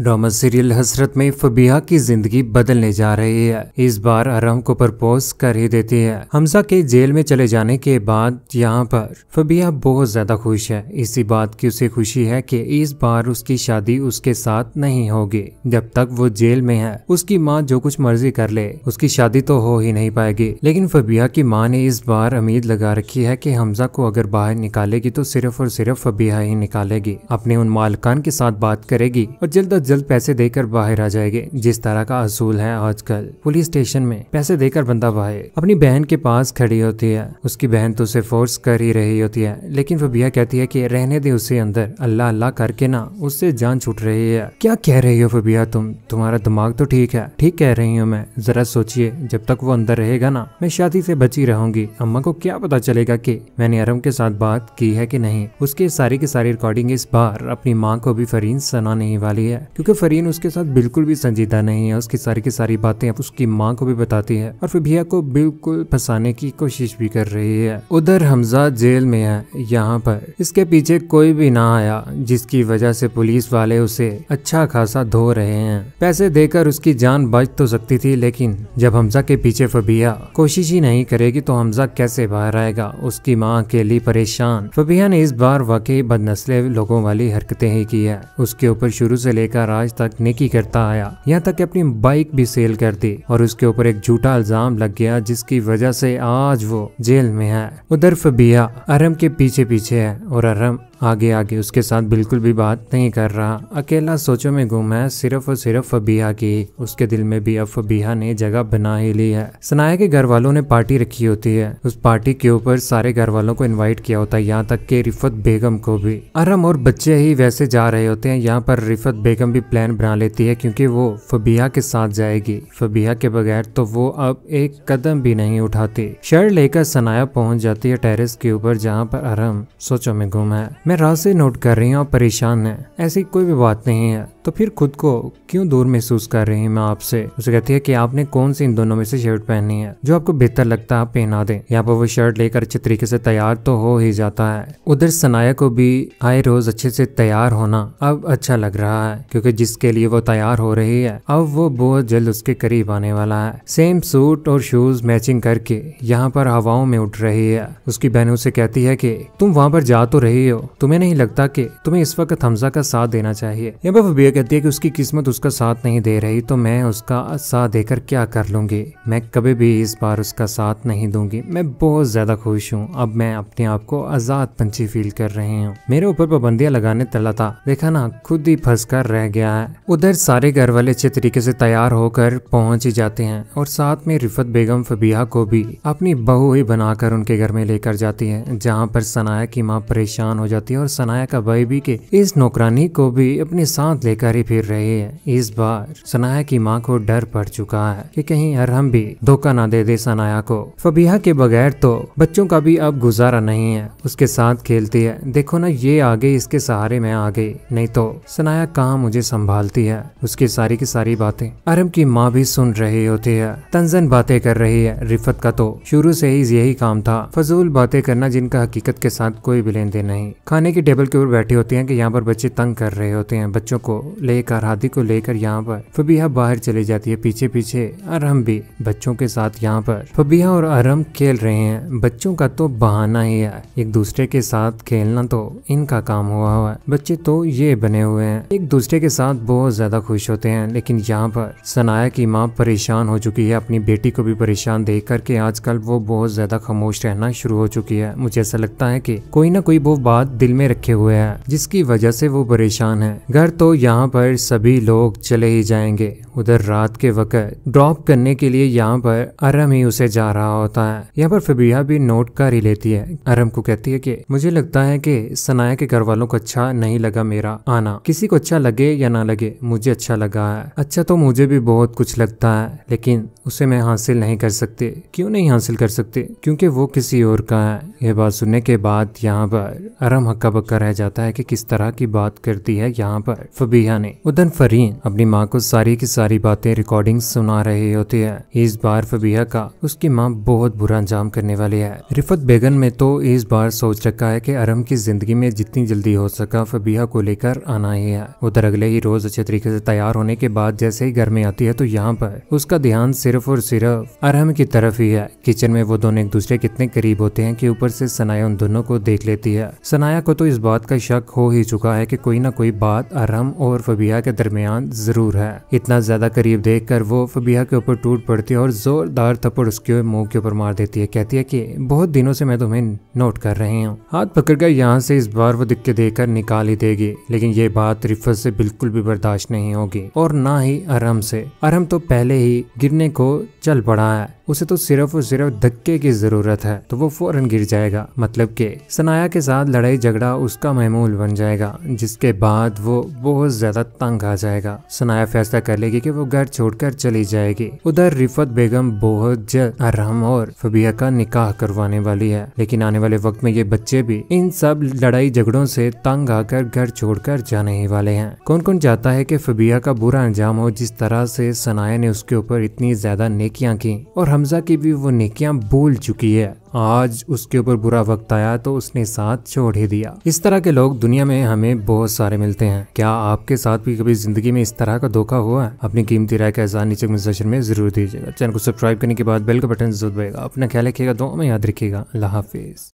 Drama serial हसरत में फबीहा की जिंदगी बदलने जा रही है। इस बार अरहम को प्रपोज कर ही देती है। हमजा के जेल में चले जाने के बाद यहाँ पर फबीहा बहुत ज्यादा खुश है। इसी बात की उसे खुशी है कि इस बार उसकी शादी उसके साथ नहीं होगी। जब तक वो जेल में है उसकी माँ जो कुछ मर्जी कर ले उसकी शादी तो हो ही नहीं पाएगी। लेकिन फबीहा की माँ ने इस बार उम्मीद लगा रखी है कि हमजा को अगर बाहर निकालेगी तो सिर्फ और सिर्फ फबीहा ही निकालेगी। अपने उन मालिकान के साथ बात करेगी और जल्द जल्द पैसे देकर बाहर आ जाएंगे। जिस तरह का असूल है आजकल पुलिस स्टेशन में, पैसे देकर बंदा बाहर। अपनी बहन के पास खड़ी होती है। उसकी बहन तो उसे फोर्स कर ही रही होती है, लेकिन फबीहा कहती है कि रहने दे उसे अंदर। अल्लाह अल्लाह करके ना उससे जान छूट रही है। क्या कह रही हो फबीहा, तुम्हारा दिमाग तो ठीक है। ठीक कह रही हूँ मैं, जरा सोचिए, जब तक वो अंदर रहेगा ना मैं शादी से बची रहूंगी। अम्मा को क्या पता चलेगा कि मैंने अरहम के साथ बात की है कि नहीं। उसकी सारी की सारी रिकॉर्डिंग इस बार अपनी माँ को भी फरीन सुनाने ही वाली है, क्योंकि फरीन उसके साथ बिल्कुल भी संजीदा नहीं है। उसकी सारी की सारी बातें उसकी माँ को भी बताती है और फबीहा को बिल्कुल फंसाने की कोशिश भी कर रही है। उधर हमजा जेल में है। यहाँ पर इसके पीछे कोई भी ना आया, जिसकी वजह से पुलिस वाले उसे अच्छा खासा धो रहे हैं। पैसे देकर उसकी जान बच तो सकती थी, लेकिन जब हमजा के पीछे फबीहा कोशिश ही नहीं करेगी तो हमजा कैसे बाहर आएगा। उसकी माँ अकेली परेशान। फबीहा ने इस बार वाकई बदनस्ले लोगों वाली हरकतें ही की है। उसके ऊपर शुरू से लेकर आज तक नेकी करता आया, यहाँ तक कि अपनी बाइक भी सेल कर दी और उसके ऊपर एक झूठा इल्जाम लग गया, जिसकी वजह से आज वो जेल में है। उधर फबीहा अरहम के पीछे पीछे है और अरहम आगे आगे उसके साथ बिल्कुल भी बात नहीं कर रहा। अकेला सोचों में गुम है, सिर्फ और सिर्फ फबीहा की। उसके दिल में भी अब फबीहा ने जगह बना ही ली है। सनाया के घर वालों ने पार्टी रखी होती है। उस पार्टी के ऊपर सारे घर वालों को इनवाइट किया होता है, यहाँ तक कि रिफत बेगम को भी। अरहम और बच्चे ही वैसे जा रहे होते हैं। यहाँ पर रिफत बेगम भी प्लान बना लेती है, क्योंकि वो फबीहा के साथ जाएगी। फबीहा के बगैर तो वो अब एक कदम भी नहीं उठाती। शर्ट लेकर सनाया पहुंच जाती है टेरेस के ऊपर, जहाँ पर अरहम सोचों में गुम है। मैं रात से नोट कर रही हूँ, परेशान है। ऐसी कोई भी बात नहीं है तो फिर खुद को क्यों दूर महसूस कर रही हूँ मैं आपसे। उसे कहती है कि आपने कौन सी इन दोनों में से शर्ट पहनी है, जो आपको बेहतर लगता है आप पहना दें। यहाँ पर वो शर्ट लेकर अच्छे तरीके से तैयार तो हो ही जाता है। उधर सनाया को भी आए रोज अच्छे से तैयार होना अब अच्छा लग रहा है, क्योंकि जिसके लिए वो तैयार हो रही है अब वो बहुत जल्द उसके करीब आने वाला है। सेम सूट और शूज मैचिंग करके यहाँ पर हवाओं में उठ रही है। उसकी बहन उसे कहती है कि तुम वहां पर जा तो रही हो, तुम्हें नहीं लगता कि तुम्हें इस वक्त हमजा का साथ देना चाहिए। यहाँ पर फबीहा कहती है कि उसकी किस्मत उसका साथ नहीं दे रही, तो मैं उसका साथ देकर क्या कर लूंगी। मैं कभी भी इस बार उसका साथ नहीं दूंगी। मैं बहुत ज्यादा खुश हूँ। अब मैं अपने आप को आजाद पंछी फील कर रही हूँ। मेरे ऊपर पाबंदियां लगाने तला था, देखा ना खुद ही फंस कर रह गया है। उधर सारे घर वाले अच्छे तरीके से तैयार होकर पहुंच ही जाते हैं और साथ में रिफत बेगम फबीहा को भी अपनी बहू ही बनाकर उनके घर में लेकर जाती है, जहाँ पर सनाया की माँ परेशान हो जाती है और सनाया का भाई भी के इस नौकरानी को भी अपने साथ लेकर ही फिर रहे हैं। इस बार सनाया की माँ को डर पड़ चुका है कि कहीं अरहम भी धोखा ना दे दे सनाया को। फबीहा के बगैर तो बच्चों का भी अब गुजारा नहीं है। उसके साथ खेलती है, देखो ना ये आ गई, इसके सहारे मैं आ गई, नहीं तो सनाया कहाँ मुझे संभालती है। उसकी सारी की सारी बातें अरहम की माँ भी सुन रही होती है। तंजन बातें कर रही है। रिफत का तो शुरू से ही यही काम था, फजूल बातें करना जिनका हकीकत के साथ कोई भी लेन देन नहीं। खाने की टेबल के ऊपर बैठी होती है कि यहाँ पर बच्चे तंग कर रहे होते हैं। बच्चों को लेकर हादी को लेकर यहाँ पर फबीहा बाहर चली जाती है। पीछे पीछे अरहम भी बच्चों के साथ यहाँ पर फबीहा और अरहम खेल रहे हैं। बच्चों का तो बहाना ही है, एक दूसरे के साथ खेलना तो इनका काम हुआ है। बच्चे तो ये बने हुए हैं, एक दूसरे के साथ बहुत ज्यादा खुश होते हैं। लेकिन यहाँ पर सनाया की माँ परेशान हो चुकी है, अपनी बेटी को भी परेशान देख करके आजकल वो बहुत ज्यादा खामोश रहना शुरू हो चुकी है। मुझे ऐसा लगता है कि कोई ना कोई वो बात दिल में रखे हुए है, जिसकी वजह से वो परेशान है। घर तो यहाँ पर सभी लोग चले ही जाएंगे। उधर रात के वक्त ड्रॉप करने के लिए यहाँ पर अरहम ही उसे जा रहा होता है। यहाँ पर फबीहा भी नोट कर ही लेती है। अरहम को कहती है कि मुझे लगता है कि सनाया के घर वालों को अच्छा नहीं लगा मेरा आना। किसी को अच्छा लगे या ना लगे, मुझे अच्छा लगा है। अच्छा तो मुझे भी बहुत कुछ लगता है, लेकिन उसे मैं हासिल नहीं कर सकती। क्यों नहीं हासिल कर सकते? क्योंकि वो किसी और का है। यह बात सुनने के बाद यहाँ पर अरहम हक्का बक्का रह जाता है कि किस तरह की बात करती है यहाँ पर फबीहा ने। उधर फरीन अपनी माँ को सारी की सारी बातें रिकॉर्डिंग सुना रही होती है। इस बार फबीहा का उसकी माँ बहुत बुरा अंजाम करने वाली है। रिफत बेगम ने तो इस बार सोच रखा है कि अरम की जिंदगी में जितनी जल्दी हो सका फबीहा को लेकर आना ही है। उधर अगले ही रोज अच्छे तरीके से तैयार होने के बाद जैसे ही घर में आती है तो यहाँ पर उसका ध्यान सिर्फ और सिर्फ अरम की तरफ ही है। किचन में वो दोनों एक दूसरे कितने करीब होते हैं कि ऊपर से सनाया उन दोनों को देख लेती है। सनाया को तो इस बात का शक हो ही चुका है कि कोई ना कोई बात अरम और फबीहा के दरमियान जरूर है। इतना ज्यादा करीब देखकर वो फबीहा के ऊपर टूट पड़ती है और जोरदार थप्पड़ उसके मुंह के ऊपर मार देती है। कहती है कि बहुत दिनों से मैं तुम्हें नोट कर रही हूँ। हाथ पकड़कर यहाँ से इस बार वो दिक्कत देकर निकाल ही देगी, लेकिन ये बात रिफत से बिल्कुल भी बर्दाश्त नहीं होगी और ना ही अरम से। अरम तो पहले ही गिरने को चल पड़ा है, उसे तो सिर्फ और सिर्फ धक्के की जरूरत है तो वो फौरन गिर जाएगा। मतलब कि सनाया के साथ लड़ाई झगड़ा उसका मामूल बन जाएगा, जिसके बाद वो बहुत ज्यादा तंग आ जाएगा। सनाया फैसला कर लेगी कि वो घर छोड़कर चली जाएगी। उधर रिफत बेगम बहुत जल्द अरहम और फबीहा का निकाह करवाने वाली है, लेकिन आने वाले वक्त में ये बच्चे भी इन सब लड़ाई झगड़ों से तंग आकर घर छोड़कर जाने ही वाले हैं। कौन कौन चाहता है कि फबीहा का बुरा अंजाम हो, जिस तरह से सनाया ने उसके ऊपर इतनी ज्यादा नेकियां की और हमजा की भी वो नेकियां भूल चुकी है। आज उसके ऊपर बुरा वक्त आया तो उसने साथ छोड़ ही दिया। इस तरह के लोग दुनिया में हमें बहुत सारे मिलते हैं। क्या आपके साथ भी कभी जिंदगी में इस तरह का धोखा हुआ है? अपनी कीमती राय का एहसान नीचे कमेंट सेक्शन में जरूर दीजिएगा। चैनल को सब्सक्राइब करने के बाद बेल का बटन जरूर दबाइएगा। अपना ख्याल रखिएगा, दुआ में याद रखिएगा। अल्लाह हाफिज।